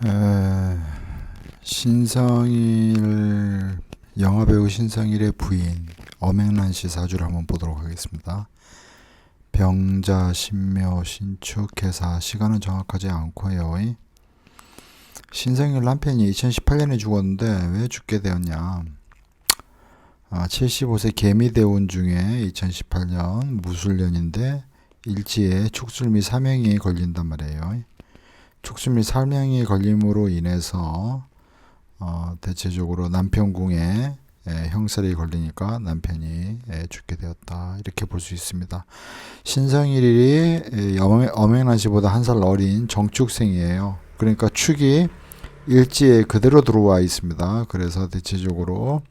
에, 신성일 영화배우 신성일의 부인 엄앵란 씨 사주를 한번 보도록 하겠습니다. 병자, 신묘, 신축, 개사 시간은 정확하지 않고요. 신성일 남편이 2018년에 죽었는데 왜 죽게 되었냐? 75세 개미대운 중에 2018년 무술년인데 일지에 축술 및 사명이 걸린단 말이에요. 축술 및 사명이 걸림으로 인해서 대체적으로 남편궁에 형살이 걸리니까 남편이 죽게 되었다, 이렇게 볼 수 있습니다. 신성일이 엄앵란 씨보다 한 살 어린 정축생이에요. 그러니까 축이 일지에 그대로 들어와 있습니다. 그래서 대체적으로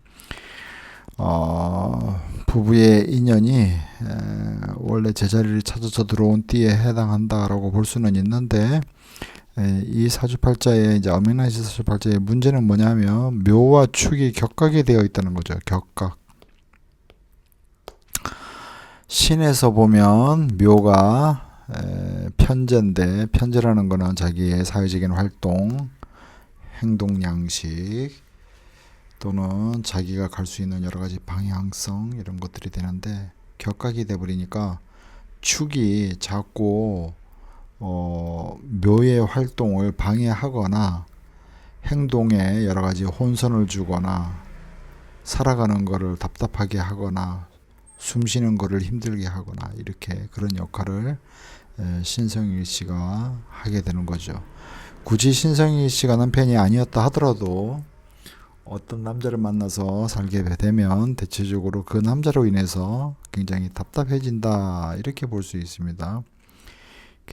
부부의 인연이 원래 제자리를 찾아서 들어온 띠에 해당한다라고 볼 수는 있는데, 이 사주팔자의 이제 엄앵란 씨 사주팔자의 문제는 뭐냐면 묘와 축이 격각이 되어 있다는 거죠. 격각. 신에서 보면 묘가 편재인데, 편재라는 거는 자기의 사회적인 활동, 행동 양식 또는 자기가 갈 수 있는 여러 가지 방향성, 이런 것들이 되는데, 격각이 돼 버리니까 축이 자꾸 묘의 활동을 방해하거나 행동에 여러 가지 혼선을 주거나 살아가는 거를 답답하게 하거나 숨 쉬는 거를 힘들게 하거나, 이렇게 그런 역할을 신성일 씨가 하게 되는 거죠. 굳이 신성일 씨가 남편이 아니었다 하더라도 어떤 남자를 만나서 살게 되면 대체적으로 그 남자로 인해서 굉장히 답답해진다, 이렇게 볼 수 있습니다.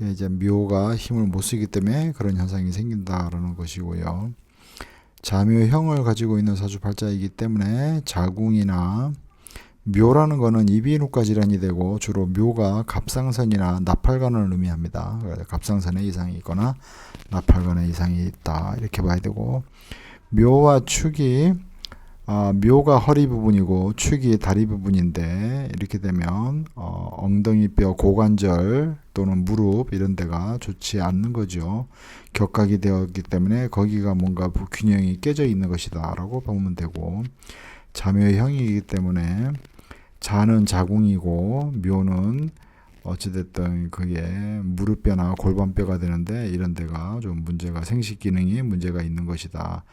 이제 묘가 힘을 못 쓰기 때문에 그런 현상이 생긴다라는 것이고요. 자묘형을 가지고 있는 사주팔자이기 때문에 자궁이나 묘라는 거는 이비인후과 질환이 되고 주로 묘가 갑상선이나 나팔관을 의미합니다. 갑상선에 이상이 있거나 나팔관에 이상이 있다, 이렇게 봐야 되고, 묘와 축이 묘가 허리 부분이고 축이 다리 부분인데, 이렇게 되면 엉덩이뼈, 고관절 또는 무릎 이런 데가 좋지 않는 거죠. 격각이 되었기 때문에 거기가 뭔가 균형이 깨져 있는 것이다 라고 보면 되고, 자묘형이기 때문에 자는 자궁이고 묘는 어찌됐든 그게 무릎뼈나 골반뼈가 되는데, 이런 데가 좀 문제가, 생식 기능이 문제가 있는 것이다.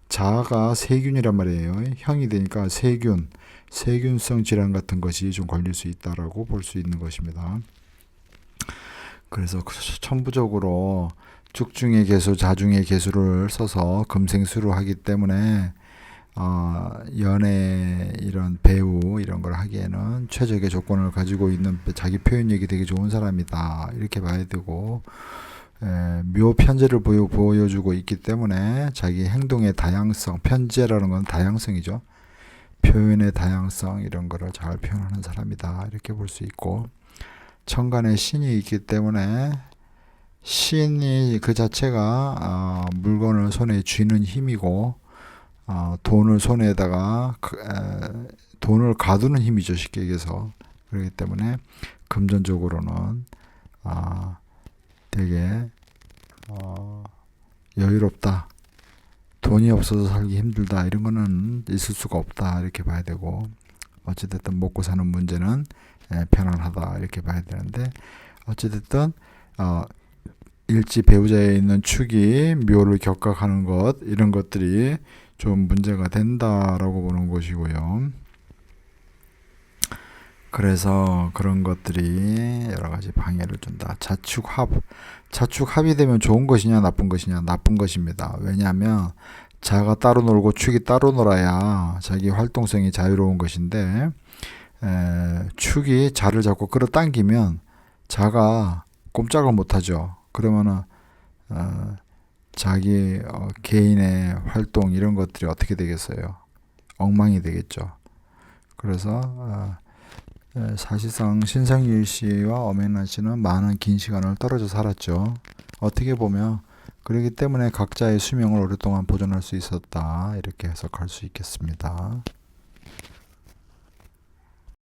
자가 세균이란 말이에요. 형이 되니까 세균성 질환 같은 것이 좀 걸릴 수 있다라고 볼 수 있는 것입니다. 그래서 천부적으로 죽중의 개수, 자중의 개수를 써서 금생수로 하기 때문에 연애, 이런 배우 이런 걸 하기에는 최적의 조건을 가지고 있는, 자기 표현력이 되게 좋은 사람이다, 이렇게 봐야 되고, 묘 편재를 보여주고 있기 때문에 자기 행동의 다양성, 편재라는 건 다양성이죠. 표현의 다양성, 이런 거를 잘 표현하는 사람이다, 이렇게 볼 수 있고, 천간에 신이 있기 때문에 신이 그 자체가 물건을 손에 쥐는 힘이고, 돈을 손에다가 돈을 가두는 힘이죠, 쉽게 얘기해서. 그렇기 때문에 금전적으로는 되게 여유롭다, 돈이 없어서 살기 힘들다, 이런 거는 있을 수가 없다, 이렇게 봐야 되고, 어찌됐든 먹고 사는 문제는 편안하다, 이렇게 봐야 되는데, 어찌됐든 일지 배우자에 있는 축이 묘를 격각하는 것, 이런 것들이 좀 문제가 된다라고 보는 것이고요. 그래서 그런 것들이 여러 가지 방해를 준다. 자축합이 되면 좋은 것이냐 나쁜 것이냐? 나쁜 것입니다. 왜냐하면 자가 따로 놀고 축이 따로 놀아야 자기 활동성이 자유로운 것인데, 축이 자를 자꾸 끌어당기면 자가 꼼짝을 못하죠. 그러면은 자기 개인의 활동, 이런 것들이 어떻게 되겠어요? 엉망이 되겠죠. 그래서 사실상 신성일 씨와 엄앵란 씨는 많은 긴 시간을 떨어져 살았죠. 어떻게 보면 그렇기 때문에 각자의 수명을 오랫동안 보존할 수 있었다, 이렇게 해석할 수 있겠습니다.